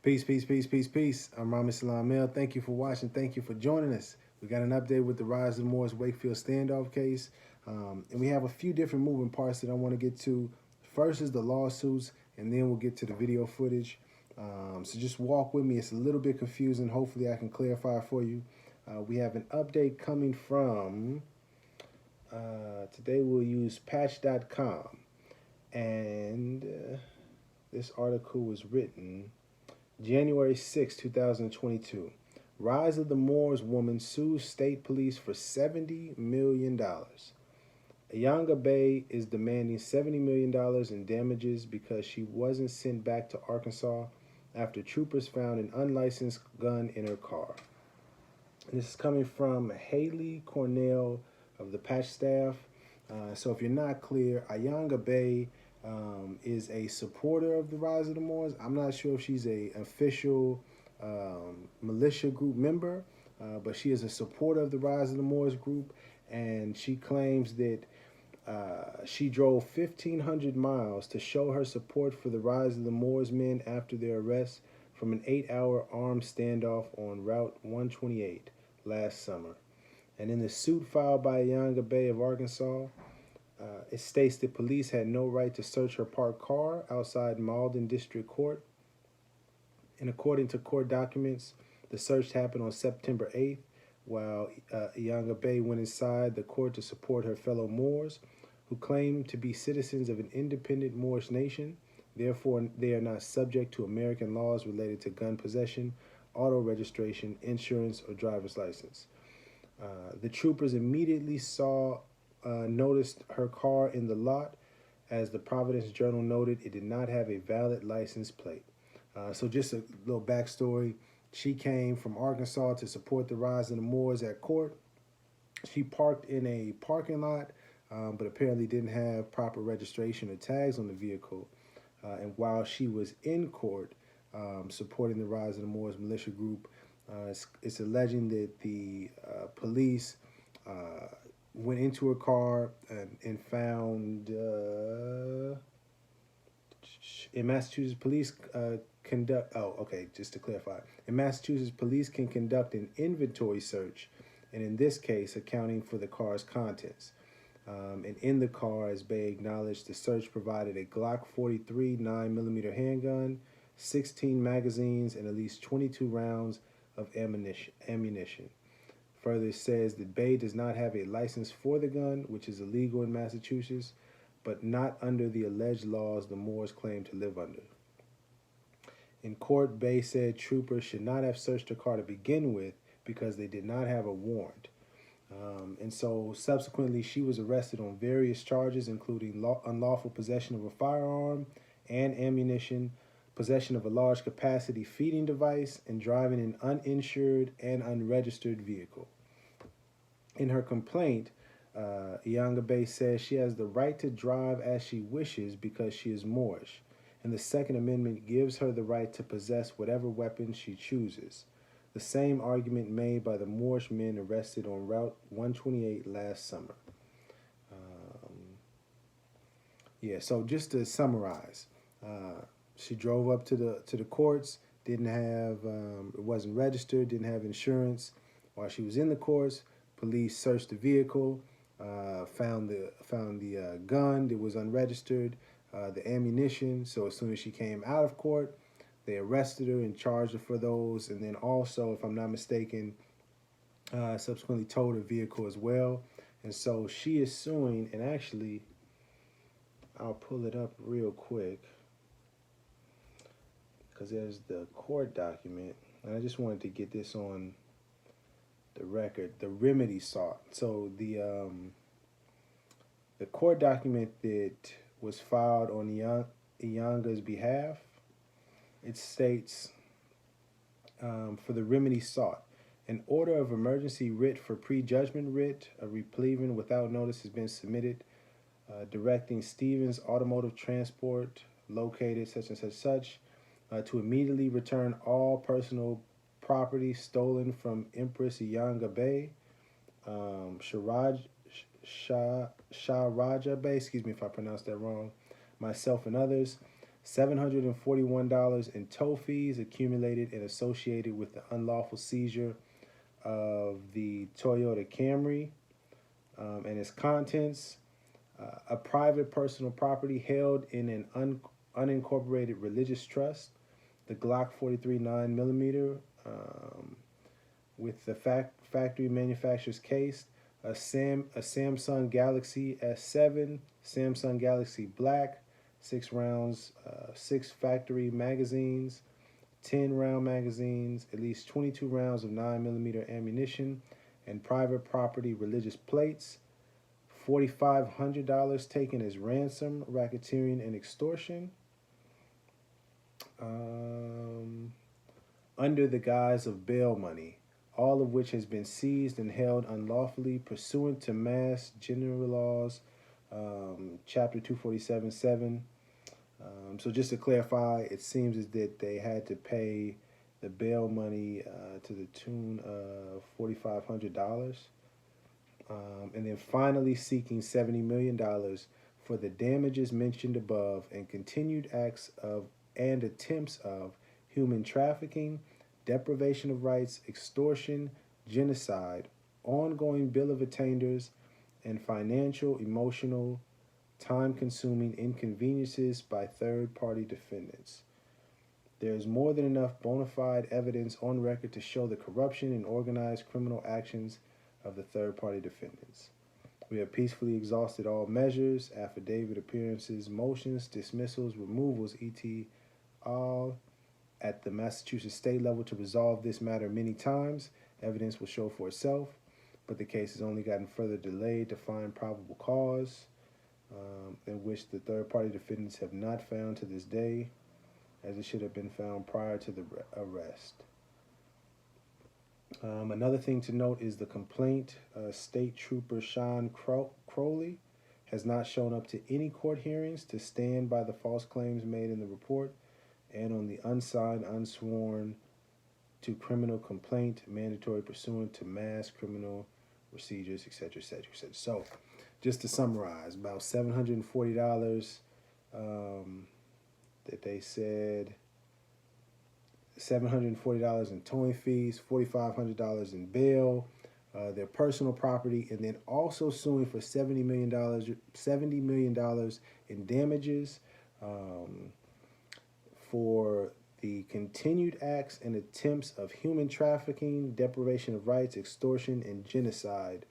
Peace, peace, peace, peace, peace. I'm Rami Salam Mel. Thank you for watching. Thank you for joining us. We got an update with the Rise of the Moors Wakefield Standoff case. And we have a few different moving parts that I want to get to. First is the lawsuits, and then we'll get to the video footage. So just walk with me. It's a little bit confusing. Hopefully I can clarify for you. We have an update coming from, today we'll use patch.com. And this article was written January 6, 2022. Rise of the Moors woman sues state police for $70 million. Ayanga Bay is demanding $70 million in damages because she wasn't sent back to Arkansas after troopers found an unlicensed gun in her car. And this is coming from Haley Cornell of the Patch staff. So if you're not clear, Ayanga Bay is a supporter of the Rise of the Moors. I'm not sure if she's an official militia group member, but she is a supporter of the Rise of the Moors group, and she claims that she drove 1,500 miles to show her support for the Rise of the Moors men after their arrest from an 8-hour armed standoff on Route 128 last summer. And in the suit filed by Ayanga Bay of Arkansas, it states that police had no right to search her parked car outside Malden District Court. And according to court documents, the search happened on September 8th, while Ayanga Bay went inside the court to support her fellow Moors, who claim to be citizens of an independent Moorish nation. Therefore, they are not subject to American laws related to gun possession, auto registration, insurance, or driver's license. The troopers immediately noticed her car in the lot. As the Providence Journal noted, it did not have a valid license plate. So just a little backstory. She came from Arkansas to support the Rise of the Moors at court. She parked in a parking lot, but apparently didn't have proper registration or tags on the vehicle. And while she was in court supporting the Rise of the Moors militia group, it's alleging that the police went into her car and found in Massachusetts police just to clarify, in Massachusetts police can conduct an inventory search, and in this case accounting for the car's contents. And in the car, as Bay acknowledged, the search provided a Glock 43 9mm handgun, 16 magazines, and at least 22 rounds of ammunition. Further, it says that Bay does not have a license for the gun, which is illegal in Massachusetts, but not under the alleged laws the Moors claim to live under. In court, Bay said troopers should not have searched her car to begin with because they did not have a warrant. And so subsequently, she was arrested on various charges, including unlawful possession of a firearm and ammunition, possession of a large capacity feeding device, and driving an uninsured and unregistered vehicle. In her complaint, Ayanga Bay says she has the right to drive as she wishes because she is Moorish, and the Second Amendment gives her the right to possess whatever weapon she chooses. The same argument made by the Moorish men arrested on Route 128 last summer. So just to summarize, she drove up to the courts, didn't have, it wasn't registered, didn't have insurance. While she was in the courts, police searched the vehicle, found the gun that was unregistered, the ammunition. So as soon as she came out of court, they arrested her and charged her for those. And then also, if I'm not mistaken, subsequently towed her vehicle as well. And so she is suing, and actually, I'll pull it up real quick because there's the court document. And I just wanted to get this on the record, the remedy sought. So the court document that was filed on Ayanga's behalf, it states, for the remedy sought, an order of emergency writ for prejudgment writ, a repleaving without notice has been submitted, directing Stevens Automotive Transport, located such and such, to immediately return all personal property stolen from Empress Ayanga Bay, Sharaja Bay, excuse me if I pronounced that wrong, myself and others. $741 in tow fees accumulated and associated with the unlawful seizure of the Toyota Camry and its contents, a private personal property held in an unincorporated religious trust, the Glock 43 9mm with the factory manufacturer's case, a Samsung Galaxy S7, Samsung Galaxy Black, 6 rounds, 6 factory magazines, 10 round magazines, at least 22 rounds of 9mm ammunition, and private property religious plates, $4,500 taken as ransom, racketeering, and extortion, under the guise of bail money, all of which has been seized and held unlawfully pursuant to Mass General Laws, Chapter 247(7). So just to clarify, it seems as that they had to pay the bail money to the tune of $4,500. And then finally seeking $70 million for the damages mentioned above and continued acts of and attempts of human trafficking, deprivation of rights, extortion, genocide, ongoing bill of attainders, and financial, emotional, time-consuming inconveniences by third-party defendants. There is more than enough bona fide evidence on record to show the corruption and organized criminal actions of the third-party defendants. We have peacefully exhausted all measures, affidavit appearances, motions, dismissals, removals, et al. At the Massachusetts state level to resolve this matter many times. Evidence will show for itself, but the case has only gotten further delayed to find probable cause, in which the third-party defendants have not found to this day, as it should have been found prior to the arrest. Another thing to note is the complaint. State Trooper Sean Crowley has not shown up to any court hearings to stand by the false claims made in the report and on the unsigned, unsworn to criminal complaint, mandatory pursuant to mass criminal procedures, etc., etc., etc. So, just to summarize, about $740 that they said, $740 in towing fees, $4,500 in bail, their personal property, and then also suing for $70 million in damages for the continued acts and attempts of human trafficking, deprivation of rights, extortion, and genocide,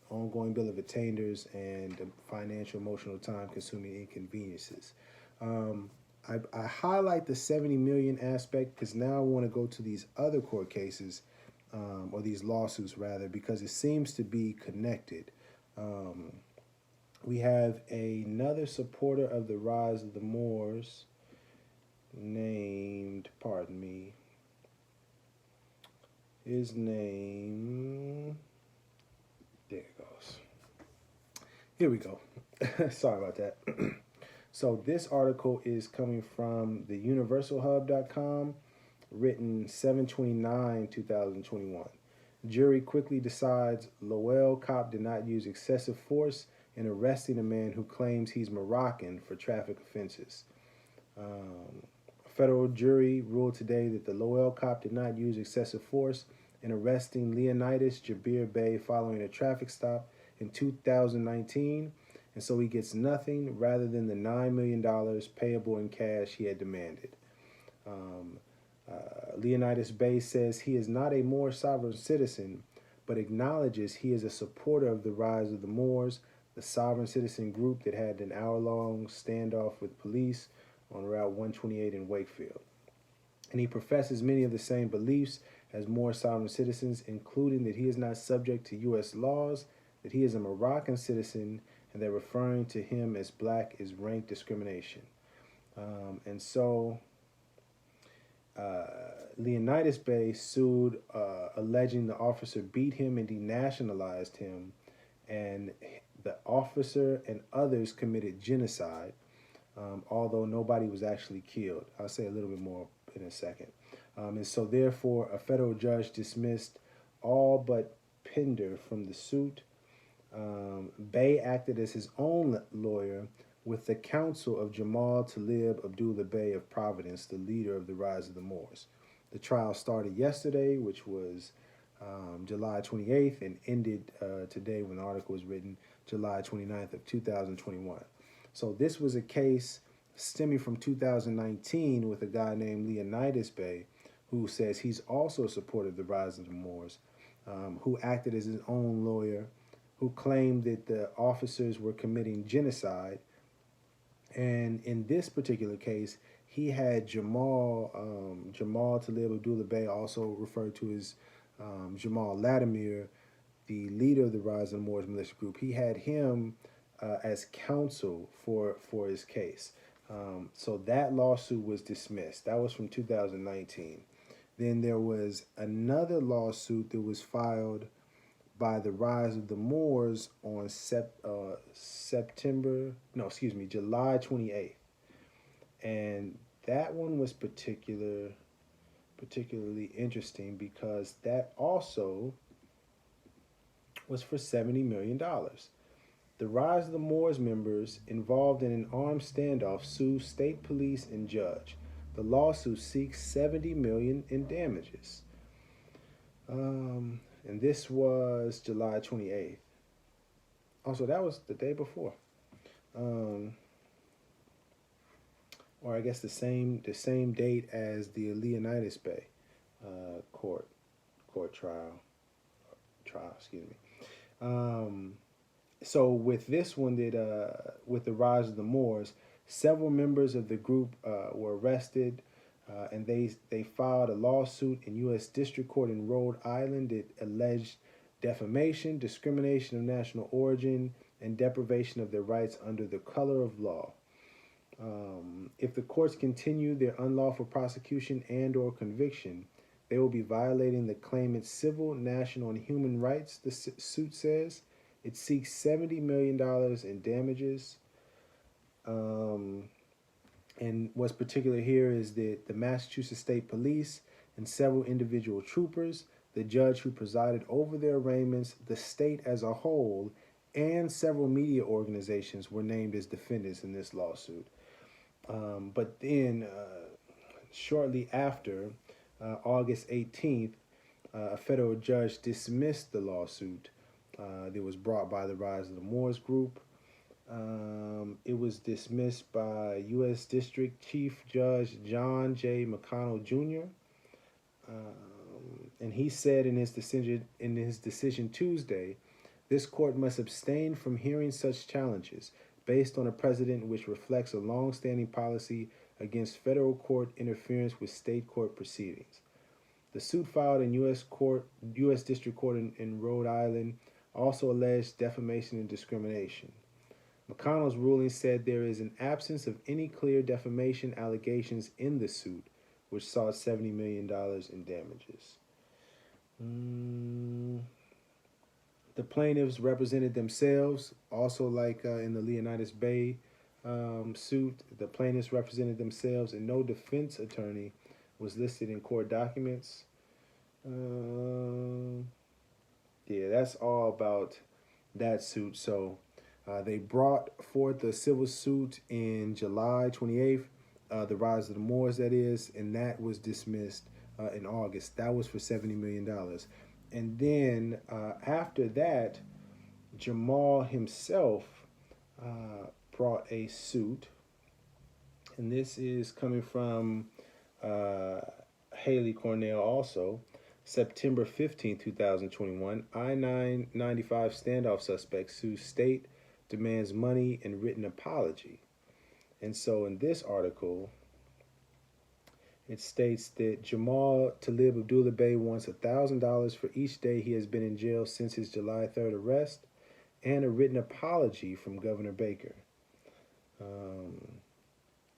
ongoing bill of attainders, and financial, emotional, time-consuming inconveniences. I highlight the 70 million aspect because now I want to go to these other court cases, or these lawsuits rather, because it seems to be connected. We have another supporter of the rise of the Moors named, pardon me, his name, there it goes. Here we go. Sorry about that. So this article is coming from the universalhub.com, written 7/29/2021. Jury quickly decides Lowell cop did not use excessive force in arresting a man who claims he's Moroccan for traffic offenses. A federal jury ruled today that the Lowell cop did not use excessive force in arresting Leonidas Jabir Bey following a traffic stop in 2019, and so he gets nothing rather than the $9 million payable in cash he had demanded. Leonidas Bey says he is not a Moor sovereign citizen, but acknowledges he is a supporter of the rise of the Moors, the sovereign citizen group that had an hour-long standoff with police on Route 128 in Wakefield. And he professes many of the same beliefs as Moor sovereign citizens, including that he is not subject to U.S. laws, that he is a Moroccan citizen, and that referring to him as black is rank discrimination. And so Leonidas Bey sued, alleging the officer beat him and denationalized him, and the officer and others committed genocide, although nobody was actually killed. I'll say a little bit more in a second. And so therefore, a federal judge dismissed all but Pender from the suit. Bey acted as his own lawyer with the counsel of Jamal Talib Abdullah Bey of Providence, the leader of the Rise of the Moors. The trial started yesterday, which was July 28th, and ended today when the article was written, July 29th of 2021. So this was a case stemming from 2019 with a guy named Leonidas Bey, who says he's also a supporter of the Rise of the Moors, who acted as his own lawyer, who claimed that the officers were committing genocide. And in this particular case, he had Jamal Talib Abdullah Bey, also referred to as Jamal Latimer, the leader of the Rise of the Moors militia group. He had him as counsel for his case. So that lawsuit was dismissed. That was from 2019. Then there was another lawsuit that was filed by the Rise of the Moors on July 28th. And that one was particularly interesting because that also was for $70 million. The Rise of the Moors members involved in an armed standoff sue state police and judge. The lawsuit seeks $70 million in damages. And this was July 28th. Also, that was the day before. Or I guess the same date as the Leonidas Bey court trial. So with this one, with the Rise of the Moors, several members of the group were arrested, and they filed a lawsuit in U.S. District Court in Rhode Island that alleged defamation, discrimination of national origin, and deprivation of their rights under the color of law. If the courts continue their unlawful prosecution and/or conviction, they will be violating the claimant's civil, national, and human rights, the suit says. It seeks $70 million in damages. And what's particular here is that the Massachusetts State Police and several individual troopers, the judge who presided over their arraignments, the state as a whole, and several media organizations were named as defendants in this lawsuit. But then, shortly after, August 18th, a federal judge dismissed the lawsuit that was brought by the Rise of the Moors group. It was dismissed by U.S. District Chief Judge John J. McConnell Jr. And he said in his decision Tuesday, this court must abstain from hearing such challenges based on a precedent which reflects a long-standing policy against federal court interference with state court proceedings. The suit filed in U.S. District Court in Rhode Island also alleged defamation and discrimination. McConnell's ruling said there is an absence of any clear defamation allegations in the suit, which sought $70 million in damages. The plaintiffs represented themselves, also like in the Leonidas Bey suit. The plaintiffs represented themselves, and no defense attorney was listed in court documents. Yeah, that's all about that suit. So they brought forth the civil suit in July 28th, the Rise of the Moors, that is, and that was dismissed in August. That was for $70 million. And then after that, Jamal himself brought a suit, and this is coming from Haley Cornell also. September 15, 2021, I-95 standoff suspect sues state, demands money and written apology. And so in this article, it states that Jamal Talib Abdullah Bey wants $1,000 for each day he has been in jail since his July 3rd arrest, and a written apology from Governor Baker. That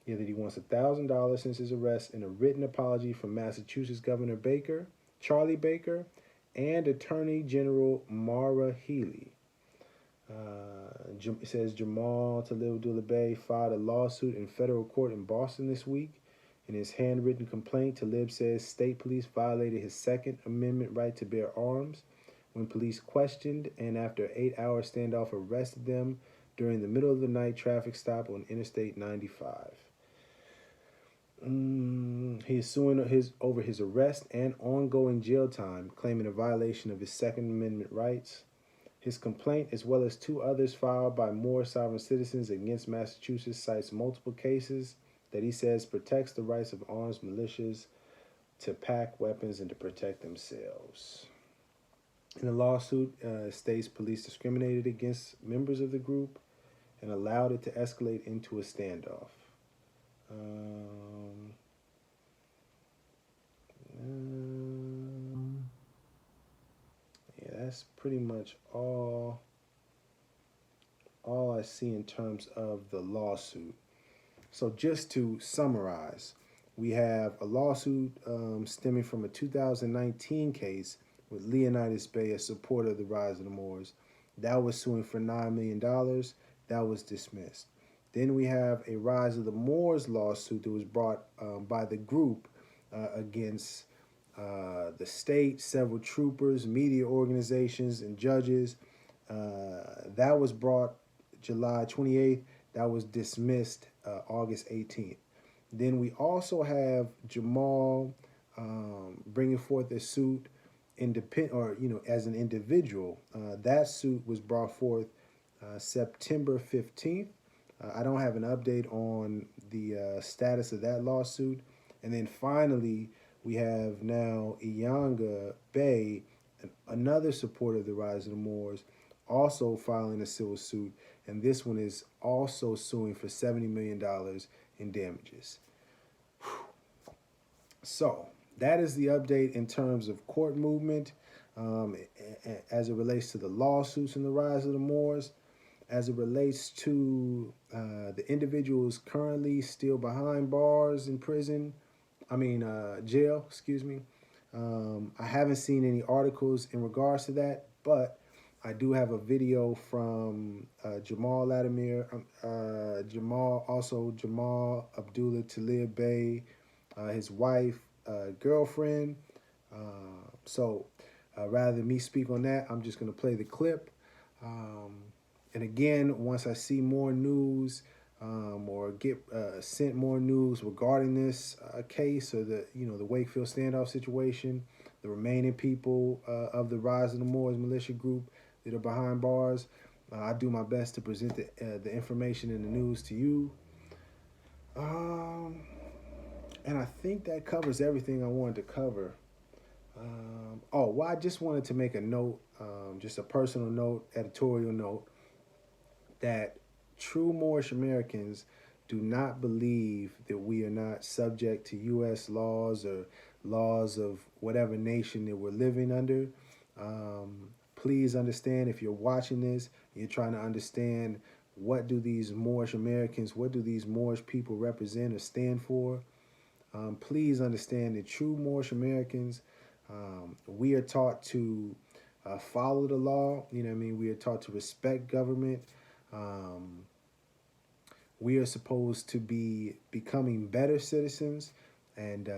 he wants $1,000 since his arrest, and a written apology from Massachusetts Governor Baker, Charlie Baker, and Attorney General Maura Healey. It says Jamal Talib Abdullah Bey filed a lawsuit in federal court in Boston this week. In his handwritten complaint, Talib says state police violated his Second Amendment right to bear arms when police questioned and after an 8-hour standoff arrested them during the middle of the night traffic stop on Interstate 95. He is suing over his arrest and ongoing jail time, claiming a violation of his Second Amendment rights. His complaint, as well as two others filed by more sovereign citizens against Massachusetts, cites multiple cases that he says protects the rights of armed militias to pack weapons and to protect themselves. In the lawsuit, states police discriminated against members of the group and allowed it to escalate into a standoff. Yeah, that's pretty much all I see in terms of the lawsuit. So just to summarize, we have a lawsuit stemming from a 2019 case with Leonidas Bay, a supporter of the Rise of the Moors. That was suing for $9 million. That was dismissed. Then we have a Rise of the Moors lawsuit that was brought by the group against the state, several troopers, media organizations, and judges. That was brought July 28th. That was dismissed August 18th. Then we also have Jamal bringing forth a suit as an individual. That suit was brought forth September 15th. I don't have an update on the status of that lawsuit. And then finally, we have now Inyanga Bay, another supporter of the Rise of the Moors, also filing a civil suit. And this one is also suing for $70 million in damages. So that is the update in terms of court movement as it relates to the lawsuits in the Rise of the Moors. As it relates to the individuals currently still behind bars in jail, I haven't seen any articles in regards to that, but I do have a video from Jamal Latimer, Jamal Abdullah Talib Bey, his wife, girlfriend. So rather than me speak on that, I'm just going to play the clip. And again, once I see more news or get sent more news regarding this case or the Wakefield Standoff situation, the remaining people of the Rise of the Moors militia group that are behind bars, I do my best to present the information and the news to you. And I think that covers everything I wanted to cover. I just wanted to make a note, just a personal note, editorial note, that true Moorish Americans do not believe that we are not subject to U.S. laws or laws of whatever nation that we're living under. Please understand, if you're watching this, you're trying to understand what do these Moorish Americans, what do these Moorish people represent or stand for. Please understand that true Moorish Americans, we are taught to follow the law. We are taught to respect government. We are supposed to be becoming better citizens. And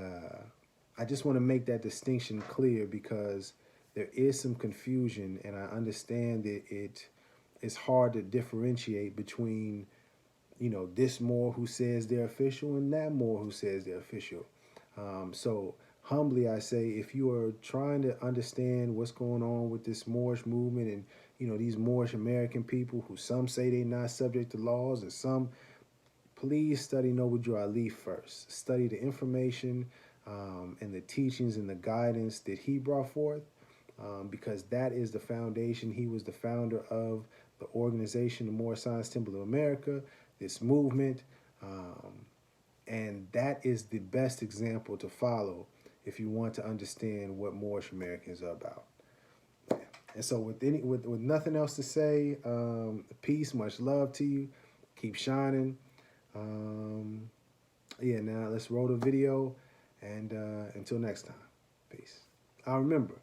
I just want to make that distinction clear because there is some confusion, and I understand that it is hard to differentiate between this Moor who says they're official and that Moor who says they're official. So humbly I say, if you are trying to understand what's going on with this Moorish movement and these Moorish American people who some say they're not subject to laws and some, please study Noble Ali first. Study the information and the teachings and the guidance that he brought forth, because that is the foundation. He was the founder of the organization, the Moorish Science Temple of America, this movement, and that is the best example to follow if you want to understand what Moorish Americans are about. And so with nothing else to say, peace, much love to you. Keep shining. Now let's roll the video, and until next time, peace. Remember,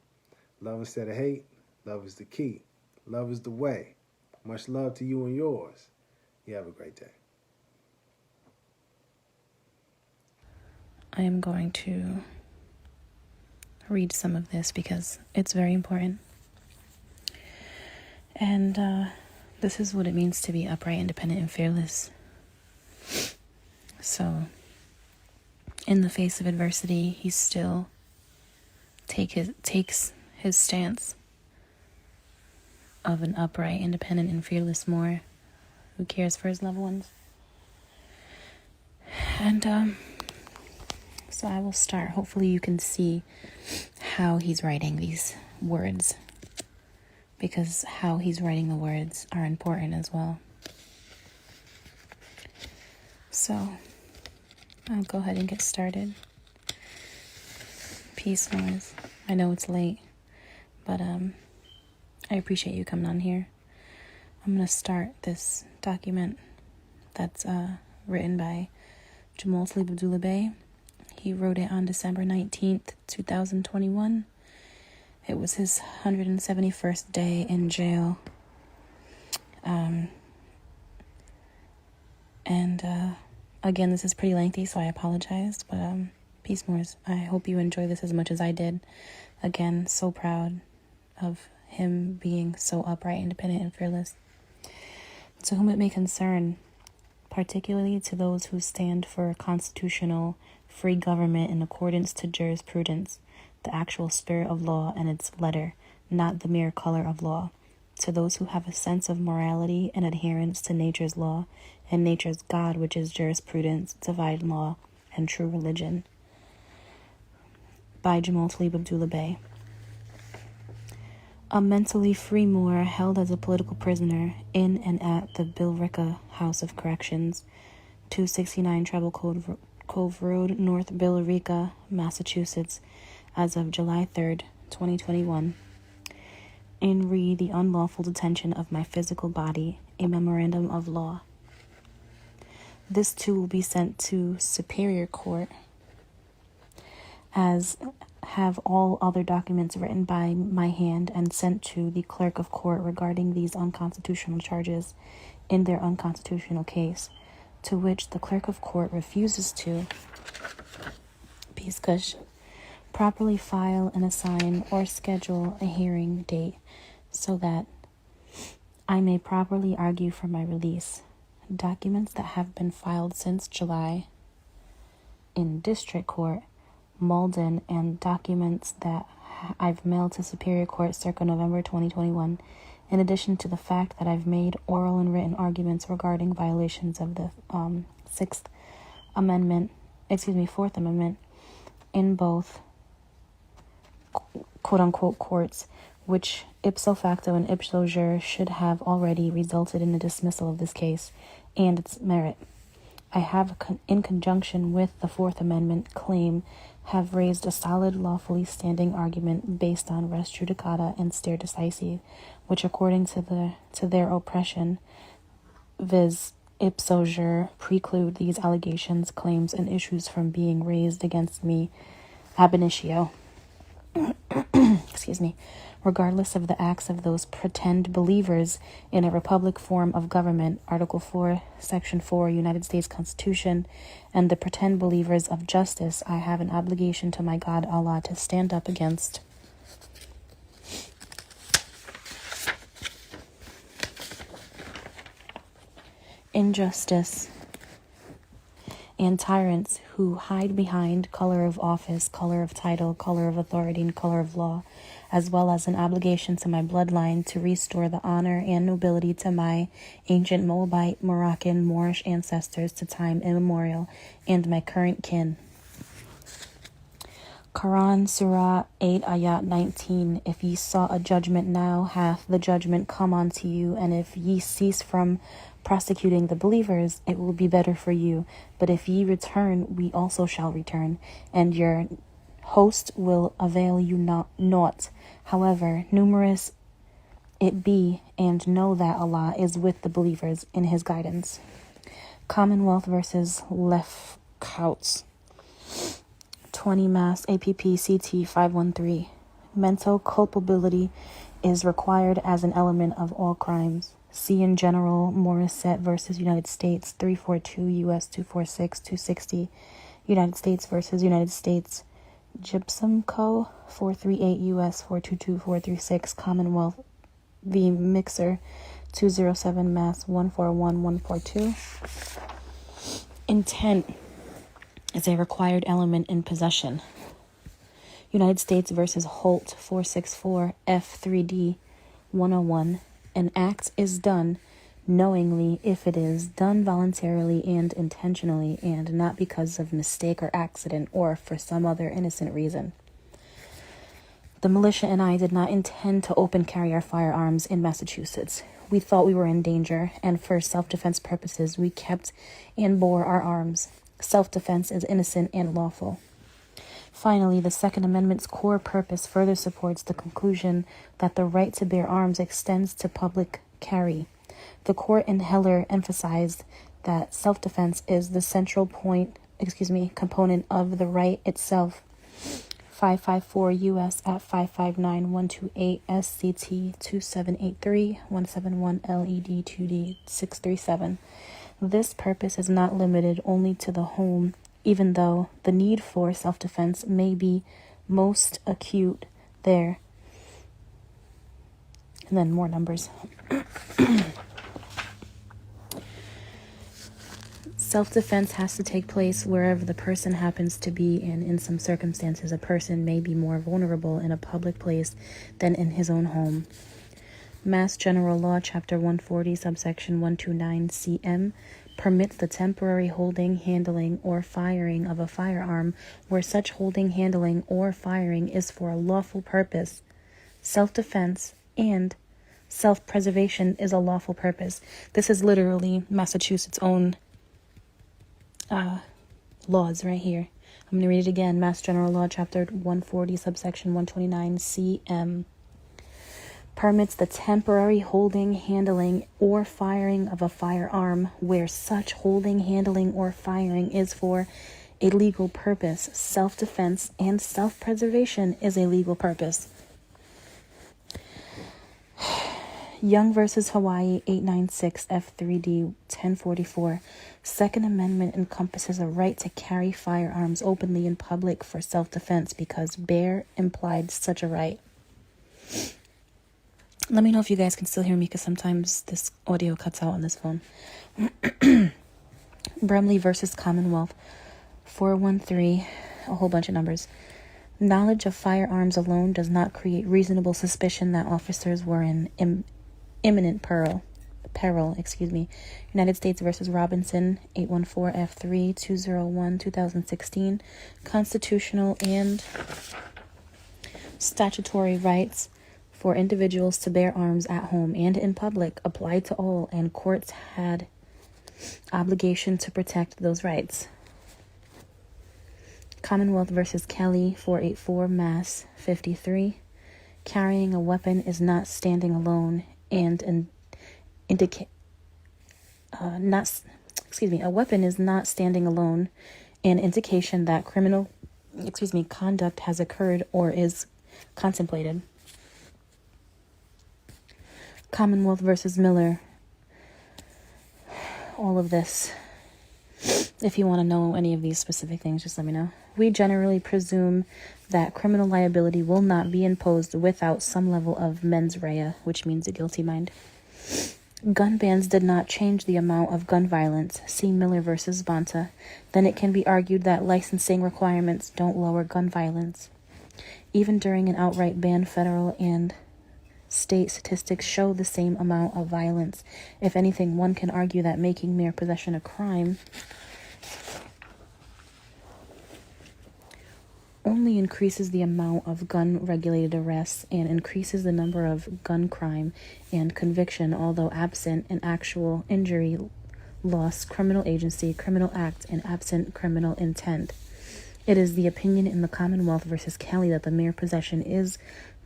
love instead of hate, love is the key. Love is the way. Much love to you and yours. You have a great day. I am going to read some of this because it's very important. And This is what it means to be upright, independent, and fearless. So, in the face of adversity, he still takes his stance of an upright, independent, and fearless Moor who cares for his loved ones. And so I will start. Hopefully you can see how he's writing these words, because how he's writing the words are important as well. So I'll go ahead and get started. Peace, Moors. I know it's late, but I appreciate you coming on here. I'm going to start this document that's written by Jamal Sleep Abdullah Bey. He wrote it on December 19th, 2021. It was his 171st day in jail. Again, this is pretty lengthy, so I apologize. But peace, Moors. I hope you enjoy this as much as I did. Again, so proud of him being so upright, independent, and fearless. To whom it may concern, particularly to those who stand for constitutional, free government in accordance to jurisprudence, the actual spirit of law and its letter, not the mere color of law. To those who have a sense of morality and adherence to nature's law and nature's God, which is jurisprudence, divine law, and true religion. By Jamal Talib Abdullah Bey. A mentally free Moor held as a political prisoner in and at the Billerica House of Corrections, 269 Treble Cove Road, North Billerica, Massachusetts, as of July 3rd, 2021. In re the unlawful detention of my physical body, a memorandum of law. This too will be sent to Superior Court, as have all other documents written by my hand and sent to the Clerk of Court regarding these unconstitutional charges in their unconstitutional case, to which the Clerk of Court refuses to properly file and assign or schedule a hearing date so that I may properly argue for my release. Documents that have been filed since July in District Court, Malden, and documents that I've mailed to Superior Court circa November 2021, in addition to the fact that I've made oral and written arguments regarding violations of the Fourth Amendment in both quote-unquote courts, which ipso facto and ipso jure should have already resulted in the dismissal of this case and its merit. I have, in conjunction with the Fourth Amendment claim, have raised a solid, lawfully standing argument based on res judicata and stare decisis, which, according to their oppression, viz. Ipso jure, preclude these allegations, claims, and issues from being raised against me ab initio. Excuse me. Regardless of the acts of those pretend believers in a republic form of government, Article 4, Section 4, United States Constitution, and the pretend believers of justice, I have an obligation to my God Allah to stand up against injustice and tyrants who hide behind color of office, color of title, color of authority, and color of law, as well as an obligation to my bloodline to restore the honor and nobility to my ancient Moabite, Moroccan, Moorish ancestors to time immemorial, and my current kin. Quran, Surah 8, Ayat 19. If ye sought a judgment now, hath the judgment come unto you, and if ye cease from prosecuting the believers, it will be better for you. But if ye return, we also shall return, and your host will avail you naught. However numerous it be, and know that Allah is with the believers in his guidance. Commonwealth versus Lefkouts, 20 Mass APP CT 513. Mental culpability is required as an element of all crimes. See in General Morissette versus United States 342 U.S. 246 260. United States versus United States. Gypsum Co. 438 U.S. 422 436. Commonwealth v. Mixer 207 Mass 141142. Intent is a required element in possession. United States versus Holt 464 F3D 101. An act is done knowingly if it is done voluntarily and intentionally, and not because of mistake or accident or for some other innocent reason. The militia and I did not intend to open carry our firearms in Massachusetts. We thought we were in danger, and for self-defense purposes, we kept and bore our arms. Self-defense is innocent and lawful. Finally, the Second Amendment's core purpose further supports the conclusion that the right to bear arms extends to public carry. The court in Heller emphasized that self-defense is the central component of the right itself. 554 U.S. at 559-128 SCT 2783 171 LED 2D 637. This purpose is not limited only to the home, even though the need for self-defense may be most acute there. And then more numbers. Self-defense has to take place wherever the person happens to be, and in some circumstances, a person may be more vulnerable in a public place than in his own home. Mass General Law, Chapter 140, subsection 129 CM, permits the temporary holding, handling, or firing of a firearm where such holding, handling, or firing is for a lawful purpose. Self-defense and self-preservation is a lawful purpose. This is literally Massachusetts' own laws right here. I'm going to read it again. Mass General Law, Chapter 140, subsection 129 CM. Permits the temporary holding, handling, or firing of a firearm where such holding, handling, or firing is for a legal purpose. Self-defense and self-preservation is a legal purpose. Young versus Hawaii 896 F3D 1044. Second Amendment encompasses a right to carry firearms openly in public for self-defense because bear implied such a right. Let me know if you guys can still hear me, because sometimes this audio cuts out on this phone. Brumley versus Commonwealth 413, a whole bunch of numbers. Knowledge of firearms alone does not create reasonable suspicion that officers were in imminent peril. United States versus Robinson 814 F3 201 2016. Constitutional and statutory rights for individuals to bear arms at home and in public applied to all, and courts had obligation to protect those rights. Commonwealth versus Kelly 484 Mass 53. Carrying a weapon is not standing alone and a weapon is not standing alone, an indication that criminal conduct has occurred or is contemplated. Commonwealth versus Miller. All of this. If you want to know any of these specific things, just let me know. We generally presume that criminal liability will not be imposed without some level of mens rea, which means a guilty mind. Gun bans did not change the amount of gun violence. See Miller versus Bonta. Then it can be argued that licensing requirements don't lower gun violence. Even during an outright ban, federal and state statistics show the same amount of violence. If anything, one can argue that making mere possession a crime only increases the amount of gun-regulated arrests and increases the number of gun crime and conviction, although absent an actual injury, loss, criminal agency, criminal act, and absent criminal intent. It is the opinion in the Commonwealth versus Kelly that the mere possession is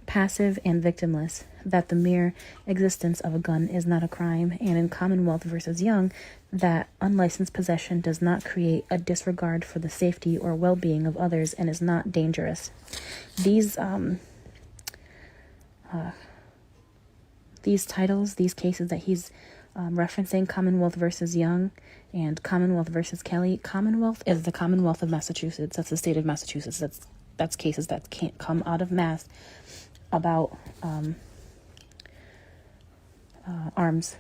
passive and victimless, that the mere existence of a gun is not a crime, and in Commonwealth versus Young, that unlicensed possession does not create a disregard for the safety or well-being of others and is not dangerous. These titles, these cases that he's referencing, Commonwealth versus Young and Commonwealth versus Kelly. Commonwealth is the Commonwealth of Massachusetts. That's the state of Massachusetts. That's cases that can't come out of Mass about arms.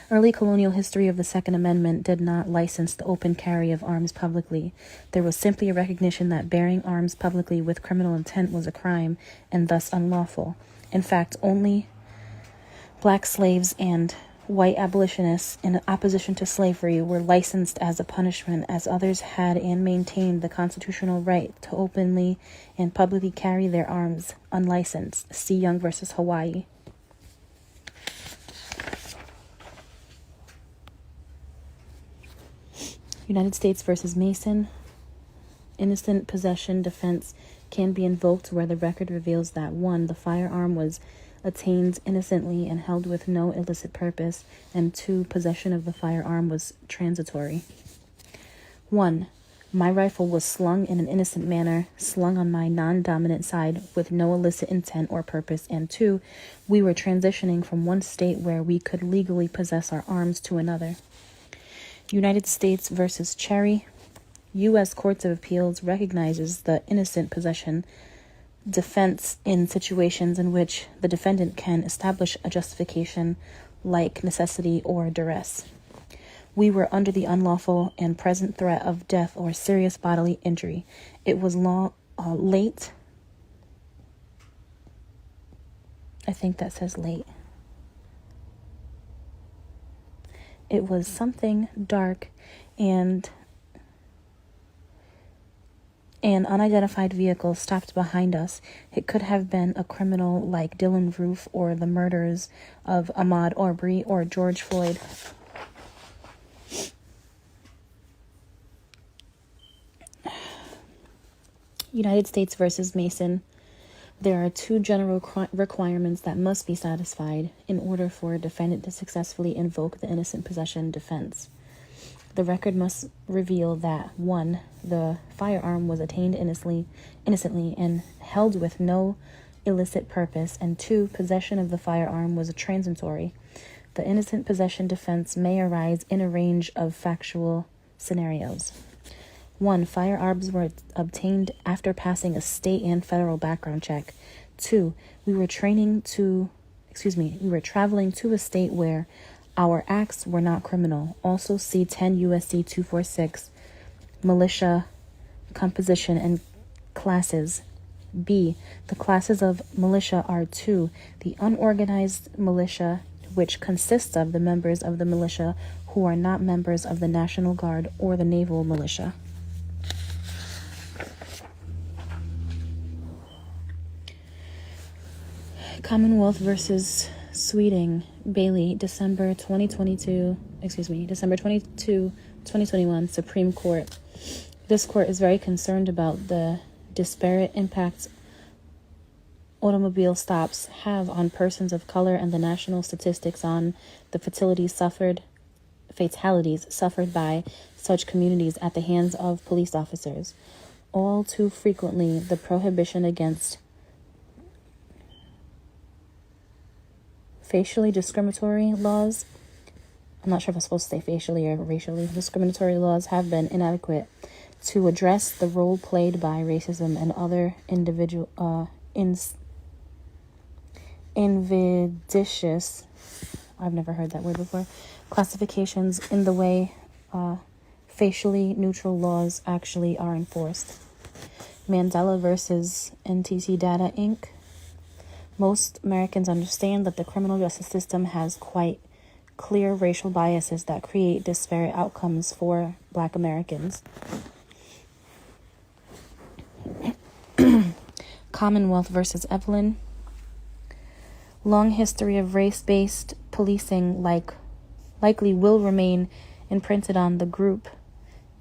Early colonial history of the Second Amendment did not license the open carry of arms publicly. There was simply a recognition that bearing arms publicly with criminal intent was a crime and thus unlawful. In fact, only black slaves and white abolitionists in opposition to slavery were licensed as a punishment, as others had and maintained the constitutional right to openly and publicly carry their arms unlicensed. See Young versus Hawaii. United States versus Mason. Innocent possession defense can be invoked where the record reveals that 1. The firearm was attained innocently and held with no illicit purpose, and 2. Possession of the firearm was transitory. 1. My rifle was slung in an innocent manner, slung on my non-dominant side with no illicit intent or purpose, and 2. We were transitioning from one state where we could legally possess our arms to another. United States versus Cherry. U.S. Courts of Appeals recognizes the innocent possession defense in situations in which the defendant can establish a justification like necessity or duress. We were under the unlawful and present threat of death or serious bodily injury. It was late. I think that says late. It was something dark, and an unidentified vehicle stopped behind us. It could have been a criminal like Dylan Roof or the murders of Ahmaud Arbery or George Floyd. United States versus Mason. There are 2 general requirements that must be satisfied in order for a defendant to successfully invoke the innocent possession defense. The record must reveal that 1. The firearm was attained innocently and held with no illicit purpose, and 2. Possession of the firearm was transitory. The innocent possession defense may arise in a range of factual scenarios. 1. Firearms were obtained after passing a state and federal background check. 2. We were traveling to a state where our acts were not criminal. Also see 10 U.S.C. 246, militia composition and classes. B. The classes of militia are 2. The unorganized militia, which consists of the members of the militia who are not members of the National Guard or the Naval Militia. Commonwealth versus Sweeting, Bailey, December 22, 2021, Supreme Court. This court is very concerned about the disparate impacts automobile stops have on persons of color and the national statistics on the fatalities suffered by such communities at the hands of police officers. All too frequently, the prohibition against facially discriminatory laws, I'm not sure if I'm supposed to say facially or racially discriminatory laws, have been inadequate to address the role played by racism and other invidious, I've never heard that word before, classifications in the way facially neutral laws actually are enforced. Mandela versus NTT Data Inc. Most Americans understand that the criminal justice system has quite clear racial biases that create disparate outcomes for Black Americans. Commonwealth versus Evelyn. Long history of race-based policing likely will remain imprinted on the group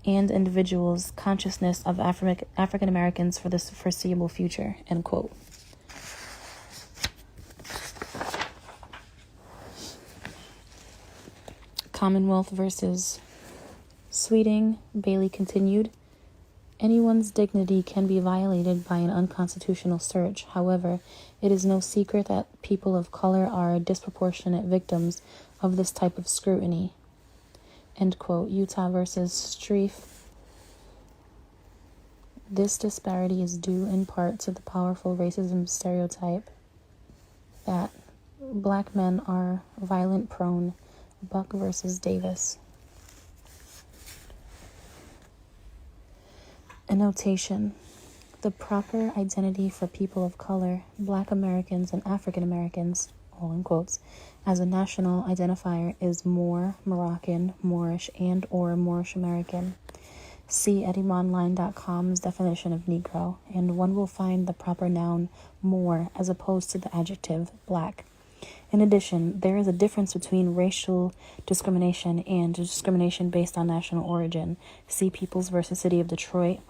and individuals' consciousness of African Americans for the foreseeable future, end quote. Commonwealth versus Sweeting, Bailey continued. Anyone's dignity can be violated by an unconstitutional search. However, it is no secret that people of color are disproportionate victims of this type of scrutiny. End quote. Utah versus Streif. This disparity is due in part to the powerful racism stereotype that Black men are violent prone. Buck versus Davis. Annotation. The proper identity for people of color, Black Americans and African Americans, all in quotes, as a national identifier is Moor, Moroccan, Moorish, and or Moorish American. See etymonline.com's definition of Negro, and one will find the proper noun Moor as opposed to the adjective Black. In addition, there is a difference between racial discrimination and discrimination based on national origin. See Peoples versus City of Detroit.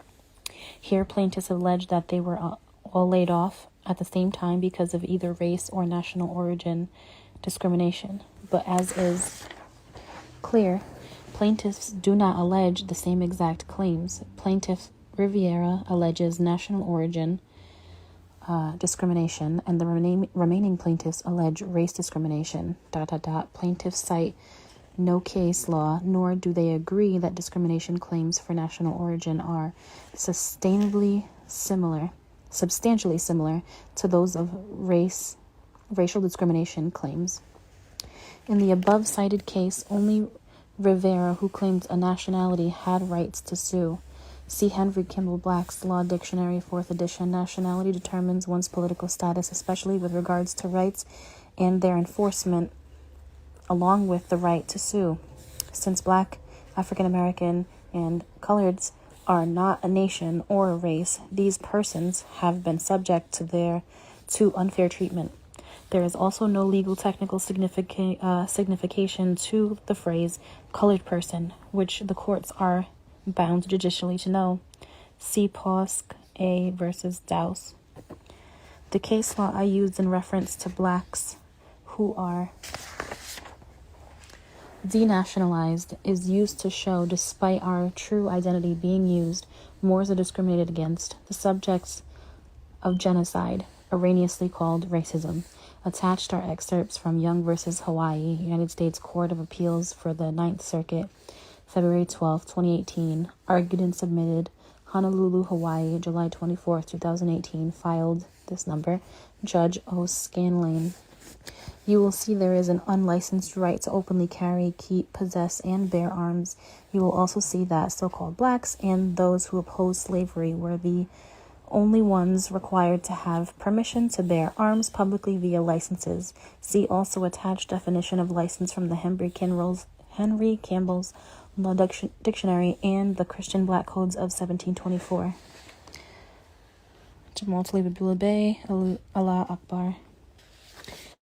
Here, plaintiffs allege that they were all laid off at the same time because of either race or national origin discrimination. But as is clear, plaintiffs do not allege the same exact claims. Plaintiff Riviera alleges national origin discrimination, and the remaining plaintiffs allege race discrimination. ... Plaintiffs cite no case law, nor do they agree that discrimination claims for national origin are substantially similar to those of racial discrimination claims. In the above cited case, only Rivera, who claimed a nationality, had rights to sue. See Henry Kimball Black's Law Dictionary, 4th edition. Nationality determines one's political status, especially with regards to rights and their enforcement, along with the right to sue. Since Black, African American, and coloreds are not a nation or a race, these persons have been subject to unfair treatment. There is also no legal technical signification to the phrase colored person, which the courts are bound judicially to know. See Posk A versus Dowse. The case law I used in reference to Blacks who are denationalized is used to show, despite our true identity being used, Moors are discriminated against, the subjects of genocide, erroneously called racism. Attached are excerpts from Young versus Hawaii, United States Court of Appeals for the Ninth Circuit, February 12, 2018, argued and submitted, Honolulu, Hawaii, July 24, 2018, filed this number, Judge O. Scanlane. You will see there is an unlicensed right to openly carry, keep, possess, and bear arms. You will also see that so-called Blacks and those who oppose slavery were the only ones required to have permission to bear arms publicly via licenses. See also attached definition of license from the Henry Campbell's Law Dictionary and the Christian Black Codes of 1724. Jamal Talib Abdullah Bey, Allah Akbar.